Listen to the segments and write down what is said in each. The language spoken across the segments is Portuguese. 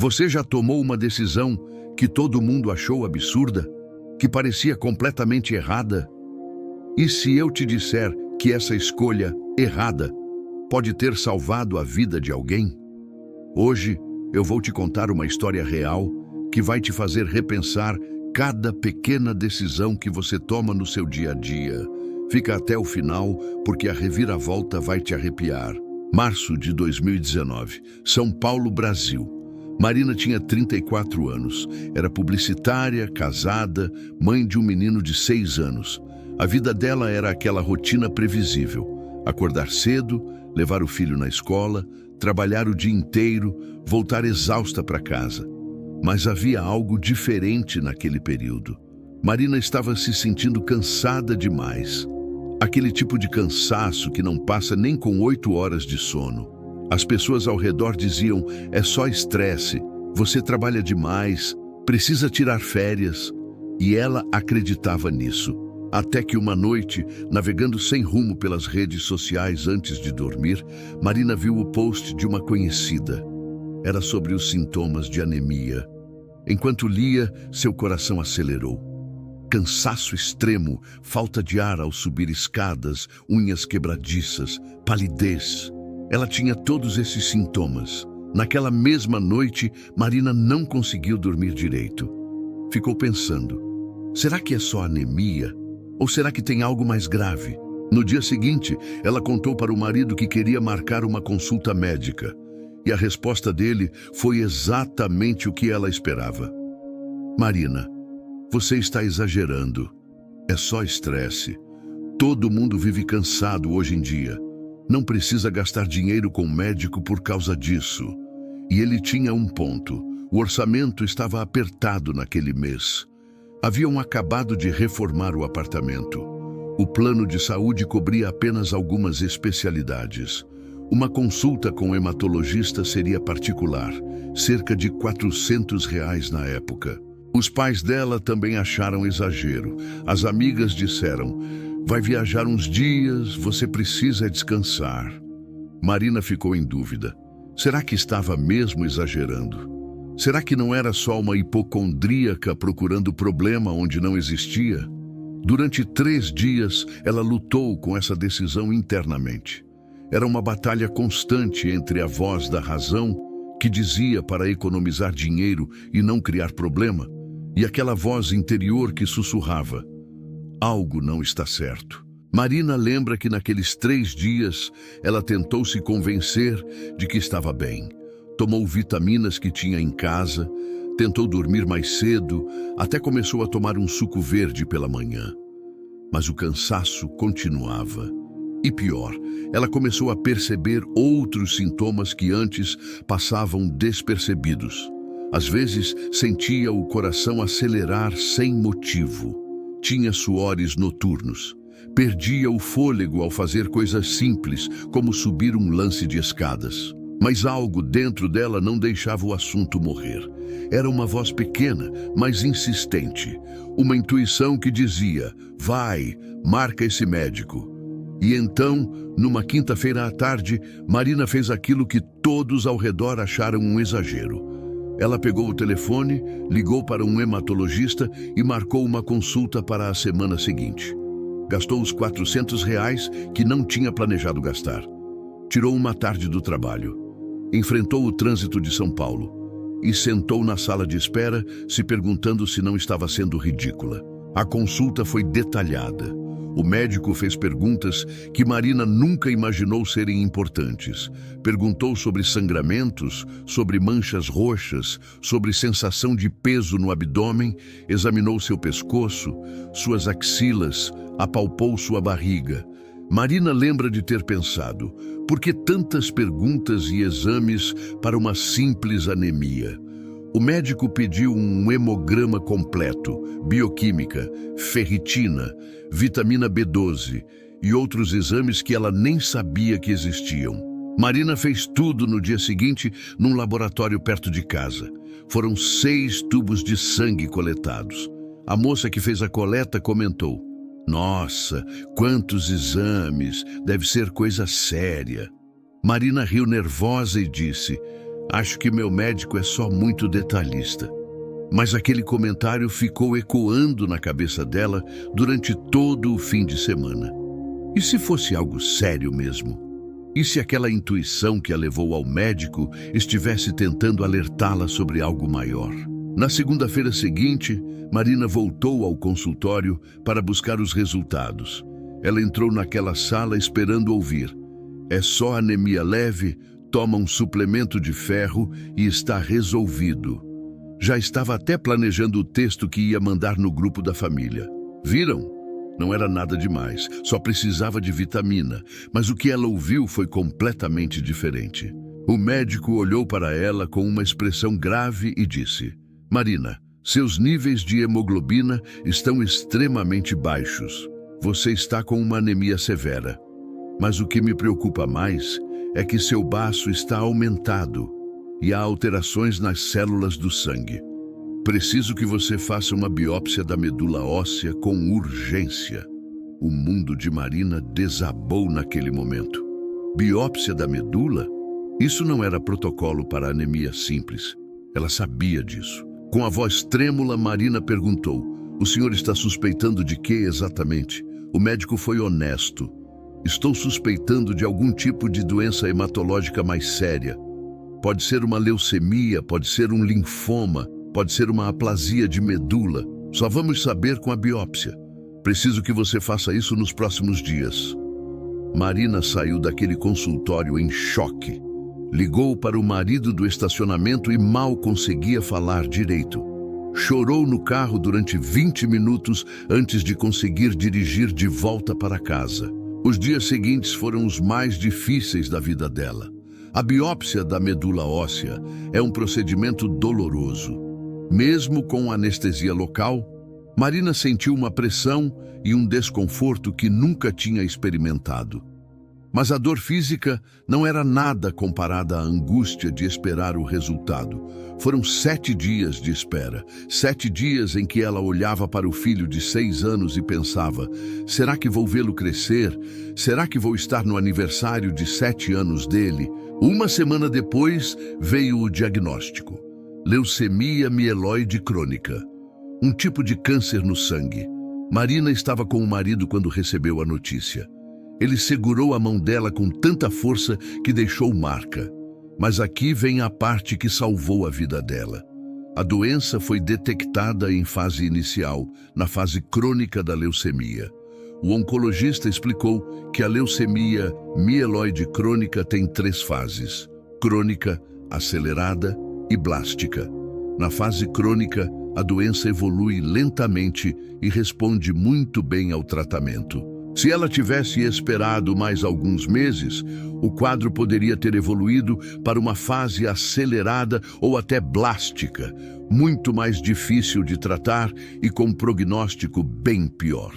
Você já tomou uma decisão que todo mundo achou absurda? Que parecia completamente errada? E se eu te disser que essa escolha errada pode ter salvado a vida de alguém? Hoje eu vou te contar uma história real que vai te fazer repensar cada pequena decisão que você toma no seu dia a dia. Fica até o final, porque a reviravolta vai te arrepiar. Março de 2019, São Paulo, Brasil. Marina tinha 34 anos, era publicitária, casada, mãe de um menino de 6 anos. A vida dela era aquela rotina previsível: acordar cedo, levar o filho na escola, trabalhar o dia inteiro, voltar exausta para casa. Mas havia algo diferente naquele período. Marina estava se sentindo cansada demais. Aquele tipo de cansaço que não passa nem com 8 horas de sono. As pessoas ao redor diziam: é só estresse, você trabalha demais, precisa tirar férias. E ela acreditava nisso. Até que uma noite, navegando sem rumo pelas redes sociais antes de dormir, Marina viu o post de uma conhecida. Era sobre os sintomas de anemia. Enquanto lia, seu coração acelerou. Cansaço extremo, falta de ar ao subir escadas, unhas quebradiças, palidez. Ela tinha todos esses sintomas. Naquela mesma noite, Marina não conseguiu dormir direito. Ficou pensando: será que é só anemia? Ou será que tem algo mais grave? No dia seguinte, ela contou para o marido que queria marcar uma consulta médica. E a resposta dele foi exatamente o que ela esperava. Marina, você está exagerando. É só estresse. Todo mundo vive cansado hoje em dia. Não precisa gastar dinheiro com o médico por causa disso. E ele tinha um ponto. O orçamento estava apertado naquele mês. Haviam acabado de reformar o apartamento. O plano de saúde cobria apenas algumas especialidades. Uma consulta com o hematologista seria particular, cerca de R$ 400 na época. Os pais dela também acharam exagero. As amigas disseram: vai viajar uns dias, você precisa descansar. Marina ficou em dúvida. Será que estava mesmo exagerando? Será que não era só uma hipocondríaca procurando problema onde não existia? Durante 3 dias, ela lutou com essa decisão internamente. Era uma batalha constante entre a voz da razão, que dizia para economizar dinheiro e não criar problema, e aquela voz interior que sussurrava: algo não está certo. Marina lembra que naqueles 3 dias, ela tentou se convencer de que estava bem. Tomou vitaminas que tinha em casa, tentou dormir mais cedo, até começou a tomar um suco verde pela manhã. Mas o cansaço continuava. E pior, ela começou a perceber outros sintomas que antes passavam despercebidos. Às vezes, sentia o coração acelerar sem motivo. Tinha suores noturnos. Perdia o fôlego ao fazer coisas simples, como subir um lance de escadas. Mas algo dentro dela não deixava o assunto morrer. Era uma voz pequena, mas insistente. Uma intuição que dizia: vai, marca esse médico. E então, numa quinta-feira à tarde, Marina fez aquilo que todos ao redor acharam um exagero. Ela pegou o telefone, ligou para um hematologista e marcou uma consulta para a semana seguinte. Gastou os R$ 400 que não tinha planejado gastar. Tirou uma tarde do trabalho. Enfrentou o trânsito de São Paulo e sentou na sala de espera, se perguntando se não estava sendo ridícula. A consulta foi detalhada. O médico fez perguntas que Marina nunca imaginou serem importantes. Perguntou sobre sangramentos, sobre manchas roxas, sobre sensação de peso no abdômen, examinou seu pescoço, suas axilas, apalpou sua barriga. Marina lembra de ter pensado: por que tantas perguntas e exames para uma simples anemia? O médico pediu um hemograma completo, bioquímica, ferritina, vitamina B12 e outros exames que ela nem sabia que existiam. Marina fez tudo no dia seguinte num laboratório perto de casa. Foram 6 tubos de sangue coletados. A moça que fez a coleta comentou: nossa, quantos exames, deve ser coisa séria. Marina riu nervosa e disse: Acho que meu médico é só muito detalhista. Mas aquele comentário ficou ecoando na cabeça dela durante todo o fim de semana. E se fosse algo sério mesmo? E se aquela intuição que a levou ao médico estivesse tentando alertá-la sobre algo maior? Na segunda-feira seguinte, Marina voltou ao consultório para buscar os resultados. Ela entrou naquela sala esperando ouvir: "É só anemia leve, toma um suplemento de ferro e está resolvido." Já estava até planejando o texto que ia mandar no grupo da família. Viram? Não era nada demais, só precisava de vitamina, mas o que ela ouviu foi completamente diferente. O médico olhou para ela com uma expressão grave e disse: "Marina, seus níveis de hemoglobina estão extremamente baixos. Você está com uma anemia severa. Mas o que me preocupa mais é que seu baço está aumentado e há alterações nas células do sangue. Preciso que você faça uma biópsia da medula óssea com urgência." O mundo de Marina desabou naquele momento. Biópsia da medula? Isso não era protocolo para anemia simples. Ela sabia disso. Com a voz trêmula, Marina perguntou: "O senhor está suspeitando de quê exatamente?" O médico foi honesto. "Estou suspeitando de algum tipo de doença hematológica mais séria. Pode ser uma leucemia, pode ser um linfoma, pode ser uma aplasia de medula. Só vamos saber com a biópsia. Preciso que você faça isso nos próximos dias." Marina saiu daquele consultório em choque. Ligou para o marido do estacionamento e mal conseguia falar direito. Chorou no carro durante 20 minutos antes de conseguir dirigir de volta para casa. Os dias seguintes foram os mais difíceis da vida dela. A biópsia da medula óssea é um procedimento doloroso. Mesmo com anestesia local, Marina sentiu uma pressão e um desconforto que nunca tinha experimentado. Mas a dor física não era nada comparada à angústia de esperar o resultado. Foram 7 dias de espera, 7 dias em que ela olhava para o filho de 6 anos e pensava: será que vou vê-lo crescer? Será que vou estar no aniversário de 7 anos dele? Uma semana depois veio o diagnóstico: leucemia mieloide crônica, um tipo de câncer no sangue. Marina estava com o marido quando recebeu a notícia. Ele segurou a mão dela com tanta força que deixou marca. Mas aqui vem a parte que salvou a vida dela. A doença foi detectada em fase inicial, na fase crônica da leucemia. O oncologista explicou que a leucemia mieloide crônica tem 3 fases: crônica, acelerada e blástica. Na fase crônica, a doença evolui lentamente e responde muito bem ao tratamento. Se ela tivesse esperado mais alguns meses, o quadro poderia ter evoluído para uma fase acelerada ou até blástica, muito mais difícil de tratar e com prognóstico bem pior.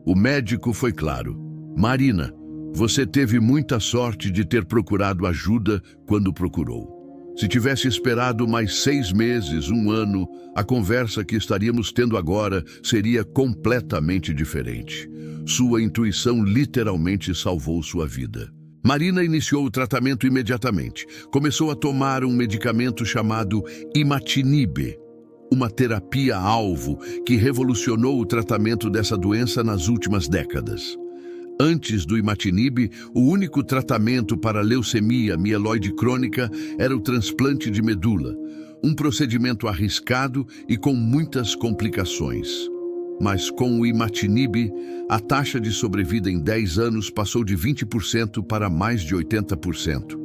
O médico foi claro: Marina, você teve muita sorte de ter procurado ajuda quando procurou. Se tivesse esperado mais 6 meses, 1 ano, a conversa que estaríamos tendo agora seria completamente diferente. Sua intuição literalmente salvou sua vida. Marina iniciou o tratamento imediatamente. Começou a tomar um medicamento chamado imatinib, uma terapia-alvo que revolucionou o tratamento dessa doença nas últimas décadas. Antes do imatinib, o único tratamento para a leucemia mieloide crônica era o transplante de medula, um procedimento arriscado e com muitas complicações. Mas com o imatinib, a taxa de sobrevida em 10 anos passou de 20% para mais de 80%.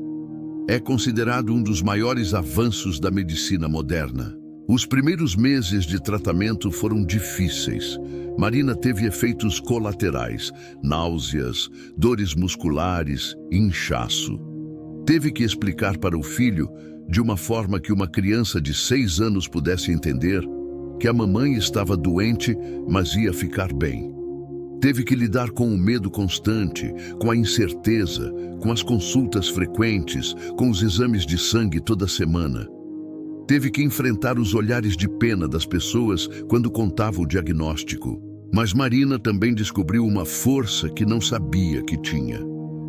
É considerado um dos maiores avanços da medicina moderna. Os primeiros meses de tratamento foram difíceis. Marina teve efeitos colaterais, náuseas, dores musculares, inchaço. Teve que explicar para o filho, de uma forma que uma criança de 6 anos pudesse entender, que a mamãe estava doente, mas ia ficar bem. Teve que lidar com o medo constante, com a incerteza, com as consultas frequentes, com os exames de sangue toda semana. Teve que enfrentar os olhares de pena das pessoas quando contava o diagnóstico. Mas Marina também descobriu uma força que não sabia que tinha.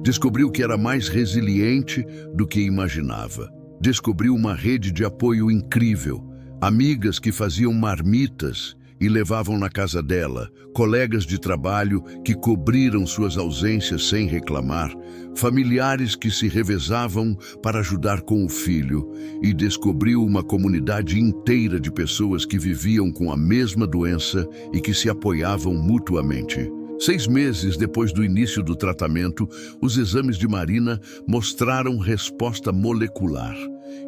Descobriu que era mais resiliente do que imaginava. Descobriu uma rede de apoio incrível, amigas que faziam marmitas e levavam na casa dela, colegas de trabalho que cobriram suas ausências sem reclamar, familiares que se revezavam para ajudar com o filho, e descobriu uma comunidade inteira de pessoas que viviam com a mesma doença e que se apoiavam mutuamente. 6 meses depois do início do tratamento, os exames de Marina mostraram resposta molecular.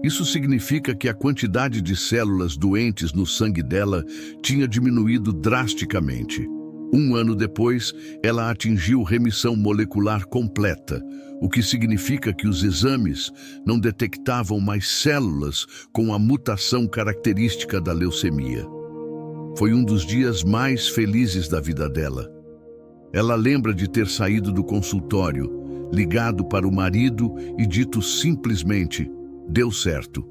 Isso significa que a quantidade de células doentes no sangue dela tinha diminuído drasticamente. 1 ano depois, ela atingiu remissão molecular completa, o que significa que os exames não detectavam mais células com a mutação característica da leucemia. Foi um dos dias mais felizes da vida dela. Ela lembra de ter saído do consultório, ligado para o marido e dito simplesmente: "Deu certo,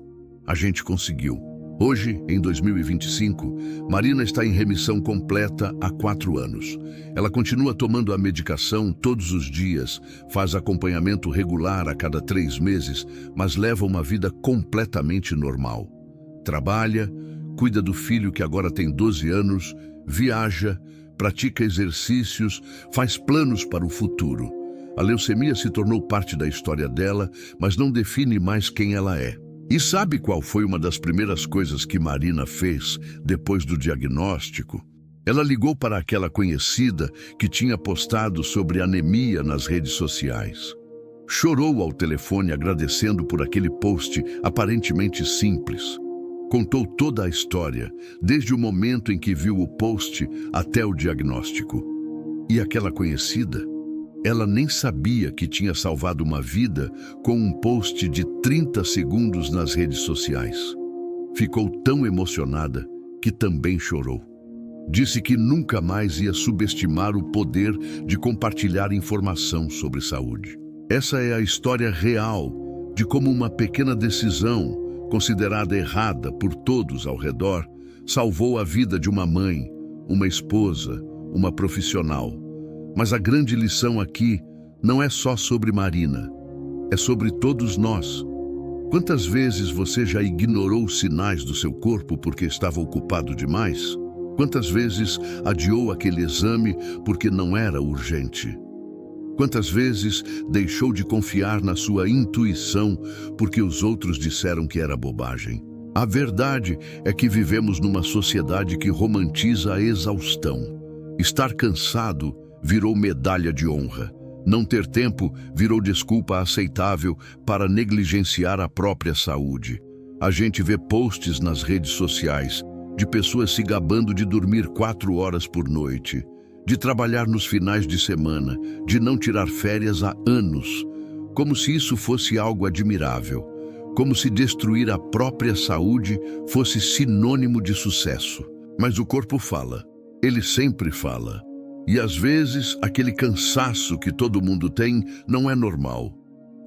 a gente conseguiu." Hoje, em 2025, Marina está em remissão completa há 4 anos. Ela continua tomando a medicação todos os dias, faz acompanhamento regular a cada 3 meses, mas leva uma vida completamente normal. Trabalha, cuida do filho que agora tem 12 anos, viaja, pratica exercícios, faz planos para o futuro. A leucemia se tornou parte da história dela, mas não define mais quem ela é. E sabe qual foi uma das primeiras coisas que Marina fez depois do diagnóstico? Ela ligou para aquela conhecida que tinha postado sobre anemia nas redes sociais. Chorou ao telefone agradecendo por aquele post aparentemente simples. Contou toda a história, desde o momento em que viu o post até o diagnóstico. E aquela conhecida, ela nem sabia que tinha salvado uma vida com um post de 30 segundos nas redes sociais. Ficou tão emocionada que também chorou. Disse que nunca mais ia subestimar o poder de compartilhar informação sobre saúde. Essa é a história real de como uma pequena decisão, considerada errada por todos ao redor, salvou a vida de uma mãe, uma esposa, uma profissional. Mas a grande lição aqui não é só sobre Marina, é sobre todos nós. Quantas vezes você já ignorou os sinais do seu corpo porque estava ocupado demais? Quantas vezes adiou aquele exame porque não era urgente? Quantas vezes deixou de confiar na sua intuição porque os outros disseram que era bobagem? A verdade é que vivemos numa sociedade que romantiza a exaustão. Estar cansado virou medalha de honra. Não ter tempo virou desculpa aceitável para negligenciar a própria saúde. A gente vê posts nas redes sociais de pessoas se gabando de dormir 4 horas por noite, de trabalhar nos finais de semana, de não tirar férias há anos, como se isso fosse algo admirável, como se destruir a própria saúde fosse sinônimo de sucesso. Mas o corpo fala, ele sempre fala. E às vezes aquele cansaço que todo mundo tem não é normal.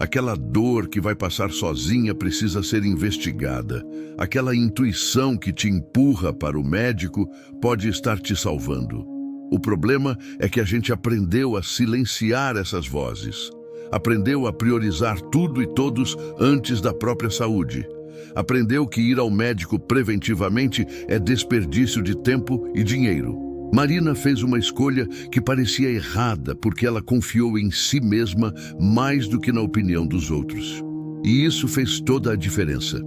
Aquela dor que vai passar sozinha precisa ser investigada. Aquela intuição que te empurra para o médico pode estar te salvando. O problema é que a gente aprendeu a silenciar essas vozes. Aprendeu a priorizar tudo e todos antes da própria saúde. Aprendeu que ir ao médico preventivamente é desperdício de tempo e dinheiro. Marina fez uma escolha que parecia errada porque ela confiou em si mesma mais do que na opinião dos outros. E isso fez toda a diferença.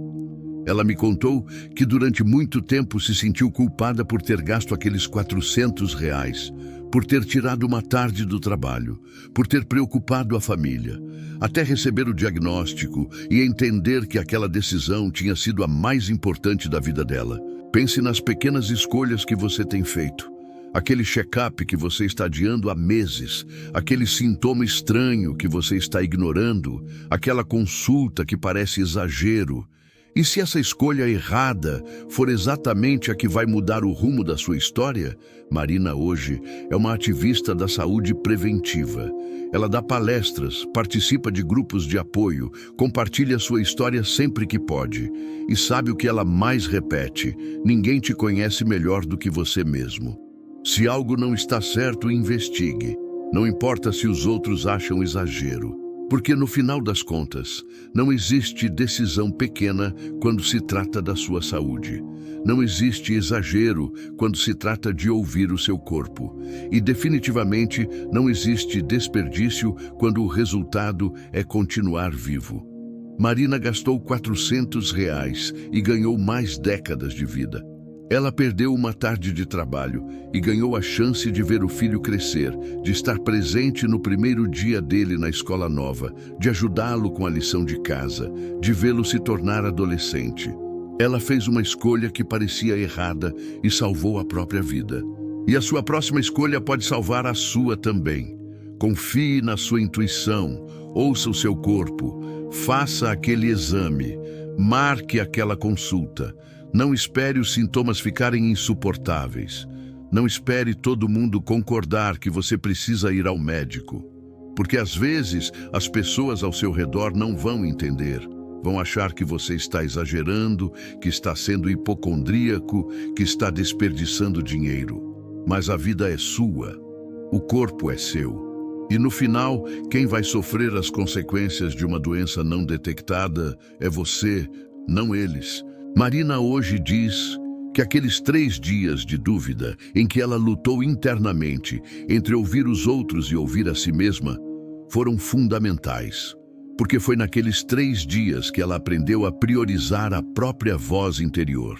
Ela me contou que durante muito tempo se sentiu culpada por ter gasto aqueles R$ 400, por ter tirado uma tarde do trabalho, por ter preocupado a família, até receber o diagnóstico e entender que aquela decisão tinha sido a mais importante da vida dela. Pense nas pequenas escolhas que você tem feito. Aquele check-up que você está adiando há meses, aquele sintoma estranho que você está ignorando, aquela consulta que parece exagero. E se essa escolha errada for exatamente a que vai mudar o rumo da sua história? Marina hoje é uma ativista da saúde preventiva. Ela dá palestras, participa de grupos de apoio, compartilha sua história sempre que pode. E sabe o que ela mais repete? Ninguém te conhece melhor do que você mesmo. Se algo não está certo, investigue. Não importa se os outros acham exagero. Porque no final das contas, não existe decisão pequena quando se trata da sua saúde. Não existe exagero quando se trata de ouvir o seu corpo. E definitivamente não existe desperdício quando o resultado é continuar vivo. Marina gastou R$ 400 e ganhou mais décadas de vida. Ela perdeu uma tarde de trabalho e ganhou a chance de ver o filho crescer, de estar presente no primeiro dia dele na escola nova, de ajudá-lo com a lição de casa, de vê-lo se tornar adolescente. Ela fez uma escolha que parecia errada e salvou a própria vida. E a sua próxima escolha pode salvar a sua também. Confie na sua intuição, ouça o seu corpo, faça aquele exame, marque aquela consulta. Não espere os sintomas ficarem insuportáveis. Não espere todo mundo concordar que você precisa ir ao médico. Porque às vezes as pessoas ao seu redor não vão entender. Vão achar que você está exagerando, que está sendo hipocondríaco, que está desperdiçando dinheiro. Mas a vida é sua. O corpo é seu. E no final, quem vai sofrer as consequências de uma doença não detectada é você, não eles. Marina hoje diz que aqueles 3 dias de dúvida em que ela lutou internamente entre ouvir os outros e ouvir a si mesma foram fundamentais, porque foi naqueles 3 dias que ela aprendeu a priorizar a própria voz interior.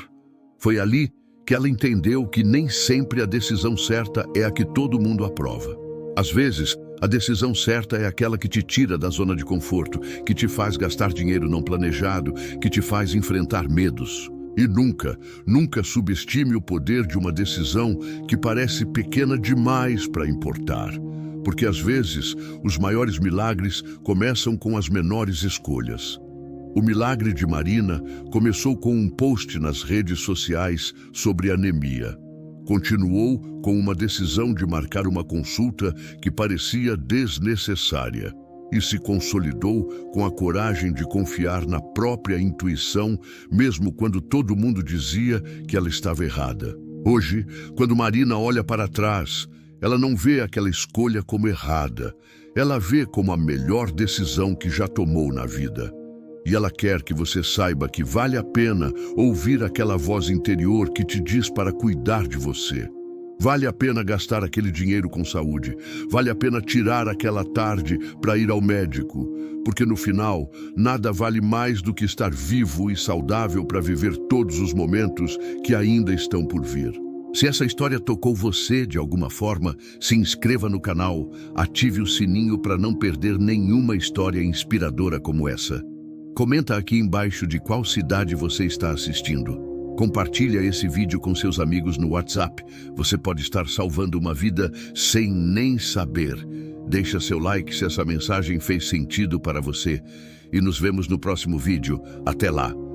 Foi ali que ela entendeu que nem sempre a decisão certa é a que todo mundo aprova. Às vezes, a decisão certa é aquela que te tira da zona de conforto, que te faz gastar dinheiro não planejado, que te faz enfrentar medos. E nunca subestime o poder de uma decisão que parece pequena demais para importar. Porque às vezes, os maiores milagres começam com as menores escolhas. O milagre de Marina começou com um post nas redes sociais sobre anemia. Continuou com uma decisão de marcar uma consulta que parecia desnecessária e se consolidou com a coragem de confiar na própria intuição, mesmo quando todo mundo dizia que ela estava errada. Hoje, quando Marina olha para trás, ela não vê aquela escolha como errada, ela vê como a melhor decisão que já tomou na vida. E ela quer que você saiba que vale a pena ouvir aquela voz interior que te diz para cuidar de você. Vale a pena gastar aquele dinheiro com saúde. Vale a pena tirar aquela tarde para ir ao médico. Porque no final, nada vale mais do que estar vivo e saudável para viver todos os momentos que ainda estão por vir. Se essa história tocou você de alguma forma, se inscreva no canal, ative o sininho para não perder nenhuma história inspiradora como essa. Comenta aqui embaixo de qual cidade você está assistindo. Compartilha esse vídeo com seus amigos no WhatsApp. Você pode estar salvando uma vida sem nem saber. Deixa seu like se essa mensagem fez sentido para você. E nos vemos no próximo vídeo. Até lá!